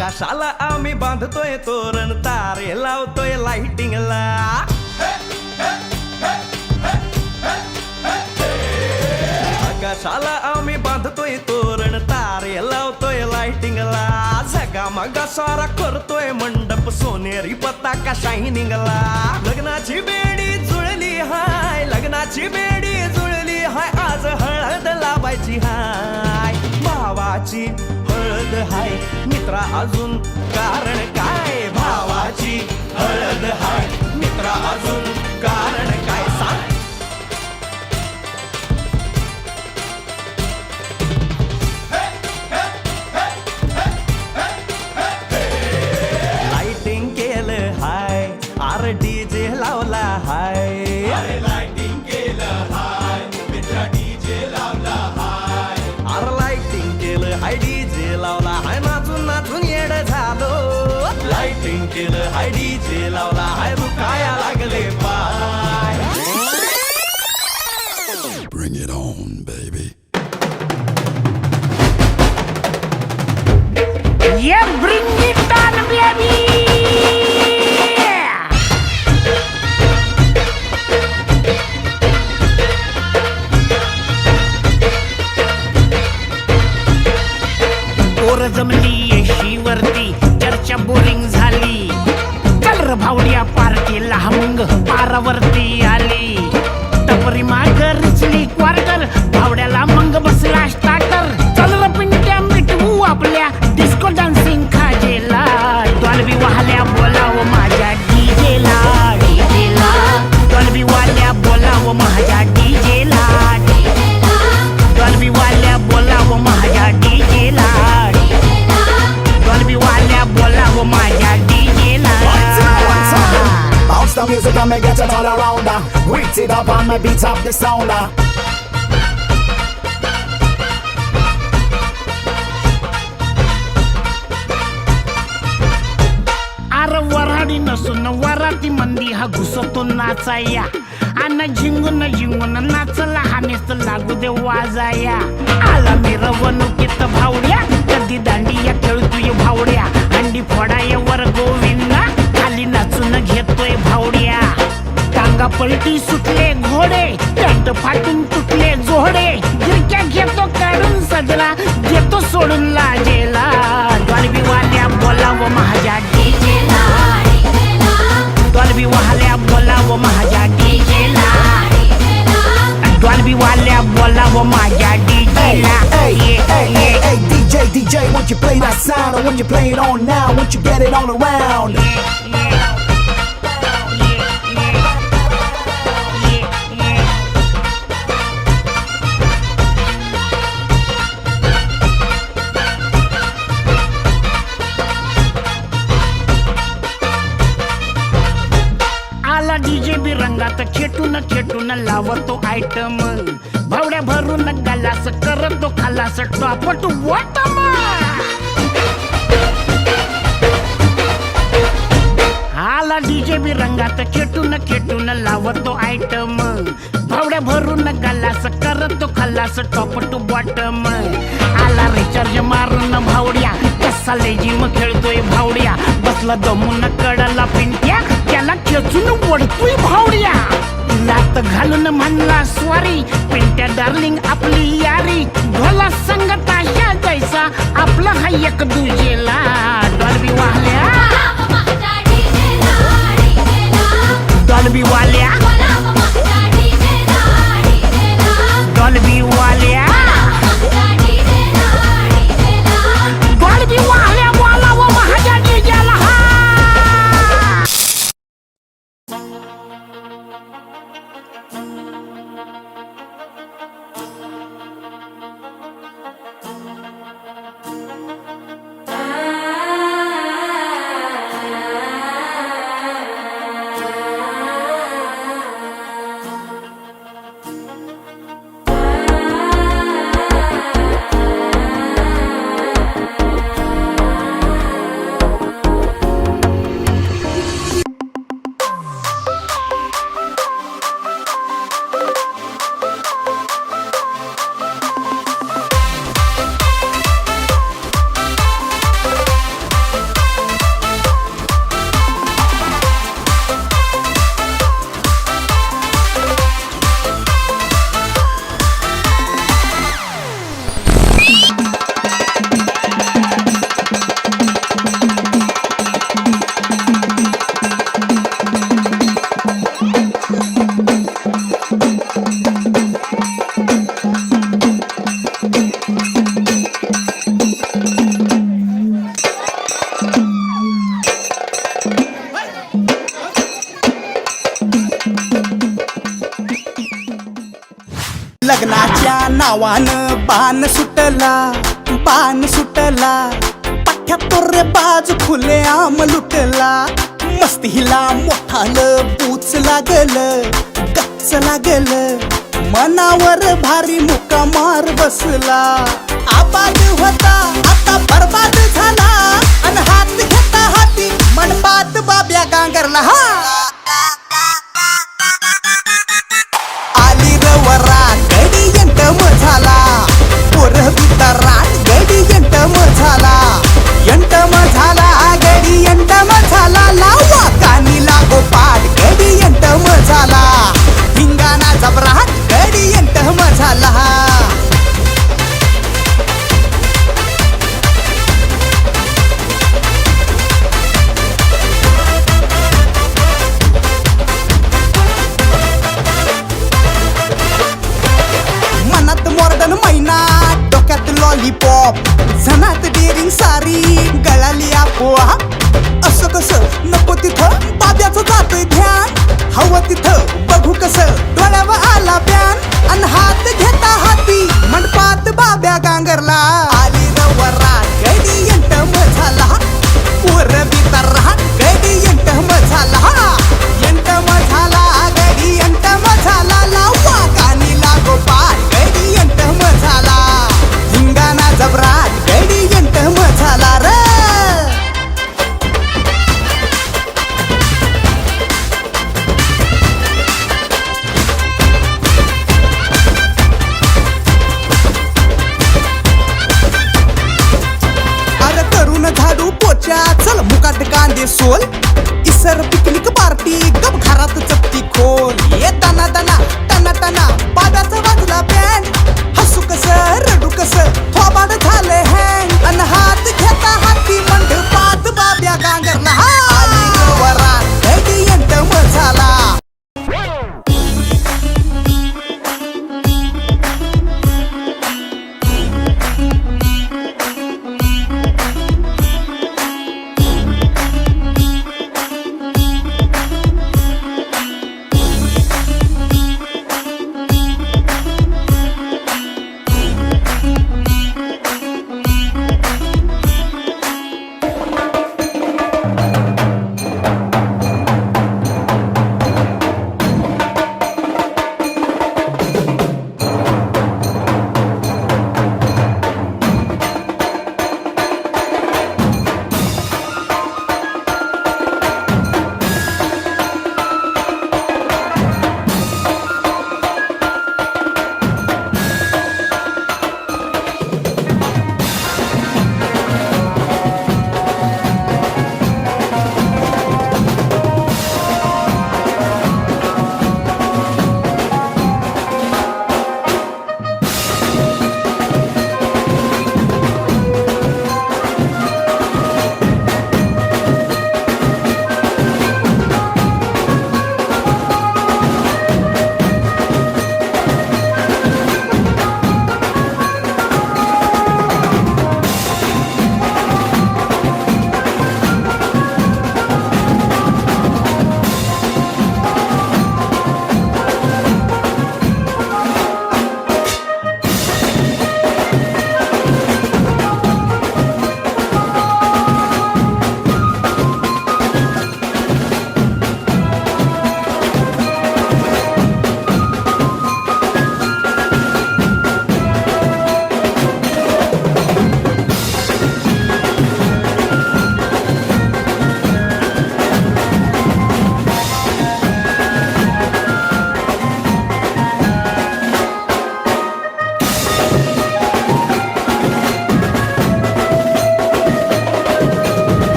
आकाशाला आम्ही बांधतोय तोरण, तारे लावतोय लाइटिंगला. आकाशाला आम्ही बांधतोय तोरण, तारे लावतोय लाइटिंगला. झगामगा सारा करतोय मंडप, सोनेरी पताका शायनिंगला. लग्नाची बेडी जुळली हाय, लग्नाची बेडी जुळली हाय. आज हळद लावायची हाय, भावाची हळद हाय. मित्रा अजून कारण काय, भावाची हळद हाय. मित्रा अजून कारण काय सांग. लाइटिंग केलं हाय, आर डीजे लावला हाय. लाइटिंग केलं हाय, मित्रा डीजे लावला हाय. आर लाइटिंग केलं हाय, डीजे लावला हाय. नाचून नाचून येड झालो. लाइटिंग केलं हाय, डीजे लावला हाय. दुखाया लागले पाय. Bring it on, baby. Yeah, bring it on, baby. पोर जमली येशीवरती, चर्चा बोरिंग झाली. चल र भावड्या पार्टीला, मग पारावरती आली. टपरी माग रिचली क्वार्टर, भावड्याला मंग बसला स्टार्टर. चल र पिंट्या मिटवू आपल्या डिस्को डान्सिंग खाजेला. डॉल्बी वाहल्या बोलाव माझ्या डीजेला, डीजेला. डॉल्बी वाल्या बोलाव माझ्या डीजेला, डीजेला. डॉल्बी वाल्या बोलाव माझ्या डीजेला, डीजेला. डॉल्बी वाल्या बोलाव माझ्या डीजेला. Bounce the music and me get it all around. Wait it up and me beat up the sound. आर वराडी नसून वराती मंदी हा घुसतो नाचाया. अन झिंगून झिंगून नाचला हा नेस्त लागू दे वाजाया. आला मिरवणुकीत भावड्या, कधी दांडिया खेळतोय भावड्या. अंडी फोडाय वर गोविंदा, खाली नाचून घेतोय भावड्या. टांगा पलटी सुटले घोडे, पॅन्ट फाटून तुटले जोडे. गिरक्या घेतो काढून सजला, घेतो सोडून लाजेला. डॉल्बी वाल्या बोलाव माझ्या डीजेला, डॉल्बी वाल्या बोलाव माझ्या डीजेला. डॉल्बी वाल्या बोलाव माझ्या डीजेला. Hey, hey, hey, hey, DJ, DJ, won't you play that sound? Or when you play it on now, won't you get it all around? आला डीजे बी रंगात, खेटून खेटून लावतो आयटम. भावड्या भरून गलास, करतो खालास टॉप टू बॉटम. आला डीजे बी रंगात, खेटून खेटून लावतो आयटम. भावड्या भरून गलास, करतो खालास टॉप टू बॉटम. आला रिचार्ज मारून भावड्या, कसा लेजिम खेळतोय भावड्या. बसला दमून कडला पिंट्या, त्याला खेचून ओढतोय भावड्या. लात घालून म्हणला स्वारी, पिंट्या डार्लिंग आपली यारी. ढोला संगत अशा जैसा, आपला हा एक दुजेला. डॉल्बी वाल्या, डॉल्बी वाल्या, डॉल्बी वाल्या, डॉल्बी वाल्या बोलाव माझ्या डीजेला. नावानं बाण सुटला पाठ्यात तो रे बाज खुले आम लुटला मस्त हिला मोठालं बूच लागल गच्च लागल मनावर भारी मुका मार बसला आबाद होता आता बरबाद झाला अन हात घेता हाती मनपात बाब्या गांगरला हा आली रवरा गडी यंटम झाला पोर बितराट गडी यंटम झाला गडी यंटम झाला लावा कानी लागो पाठ गडी यंटम झाला धिंगाणा जबराट गडी यंटम झाला मनात मॉडर्न मैना डोक्यात लॉलीपॉप झनात डेरिंग सारी गळाली आपोआप असं कसं नको तिथं बाब्याचं जातोय ध्यान हवं तिथं बघू कसं डोळ्यावर आला प्यान अन हात घेता हाती मंडपात बाब्या गांगरला आली रवरा गडी यंटम झाला पोर बितरा गडी यंटम झाला गडी यंटम झाला लावा कानी लागो पाठ गडी यंटम झाला धिंगाणा जबराट गडी यंटम झाला रे अरे तरुण झाडू पोचा चल मुकाट कांदे सोल इसर पिकनिक पार्टी गप घरात चपटी खोल ये तना तना तना तना पादाचा वाजला बँड हसू कस रडू कस थोबाड झाले हँग अन हात घेता हाती मंडपात बाब्या गांगरला आली रवरा गडी यंटम झाला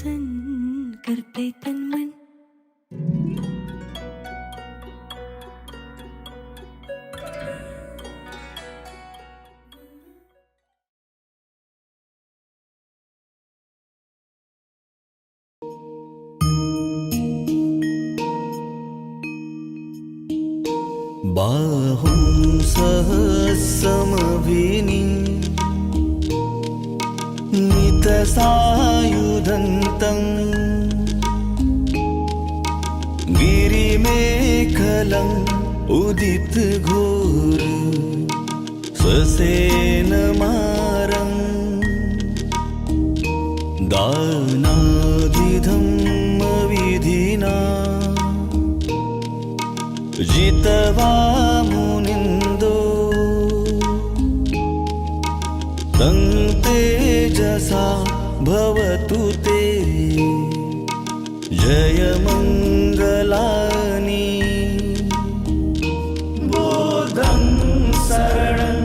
व्यसन करते तन मन. बाहुं सहस्रमभिनी नितसायुधन्तं गिरिमेखलम् उदितघोर ससेनमारम् दानादिधम्मविधिना जितवा मुनिन्दो तं तेजसा भवतु ते जयमङ्गलानि. बुद्धं शरणं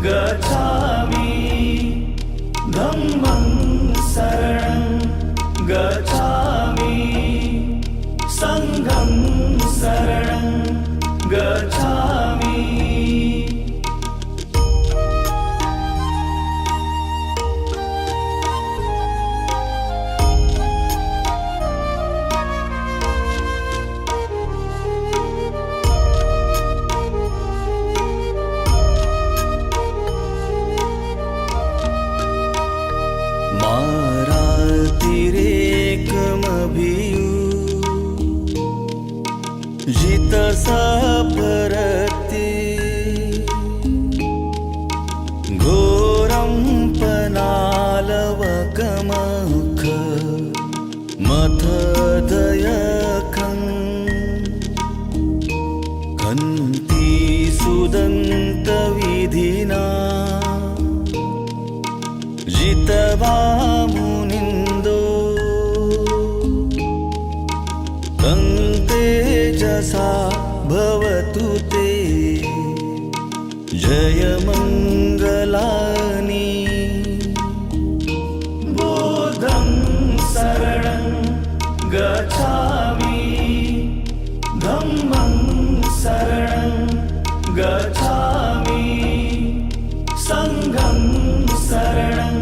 गच्छामि धम्मं शरणं गच्छामि संघं शरणं गच्छामि. मारातिरेकमभियु जितसपरते घोरं पनालवकमख मथदयखं कन्ति सुदन्तविधिना जितवा मुनिन्दो तं तेजसा भवतु ते जयमङ्गलानि. बुद्धं शरणं गच्छामि धम्मं शरणं गच्छामि संघं शरणं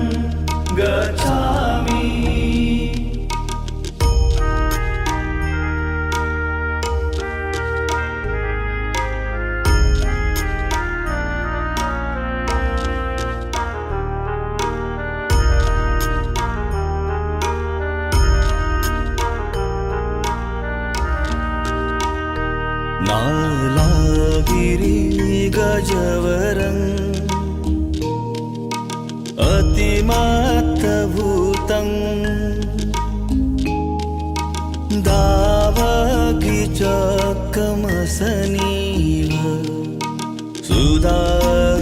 गच्छामि. नालागिरि गजवरम् अतिमत्तभूतं दावगिचकमसनीव सुदारुणन्तं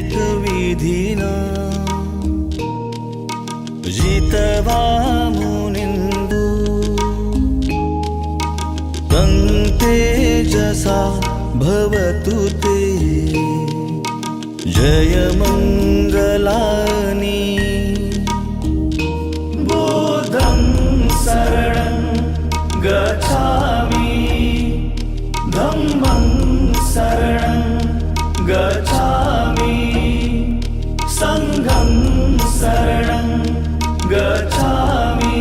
मेतम्बुसेकविधिना जितवा मुनिन्दो तं तेजसा भवतु ते जयमङ्गलानि. बुद्धं शरणं गच्छामि धम्मं शरणं गच्छामि संघं शरणं गच्छामि.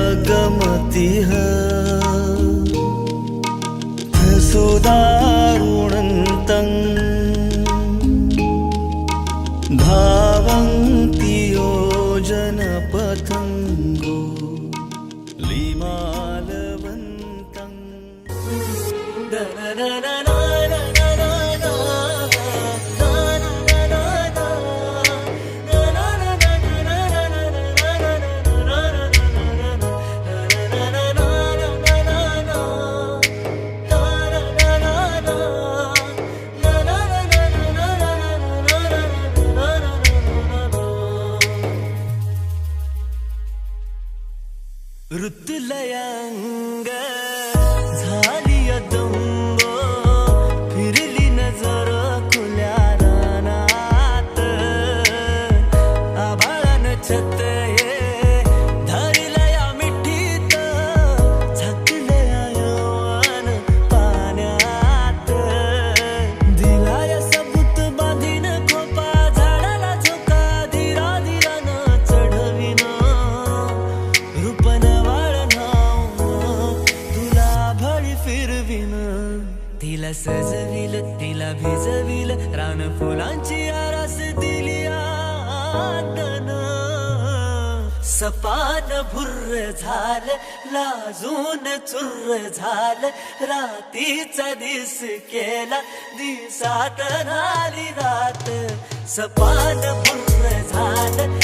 उखितखगमतिः सुदारुणन्तं धावन्ति योजनपथङ्गो लिमालवन्तं. na भिजलय अंग झाली दंग फिरली नजर खुल्या रानात आभाळान छत धरलया मिठीत झाकलया यवन पाण्यात दिलाय सबूत बांधीन खोपा झाडाला झोका धीरा धीरानं चढविन रूपन तुला भळी फिरविन तिला सजविल तिला भिजविल रान फुलांची आरास दिली आदन सपान भुर्र झाल लाजून चुर्र झाल रातीचा दिस केला दिसात नाली रात सपान भुर्र झाल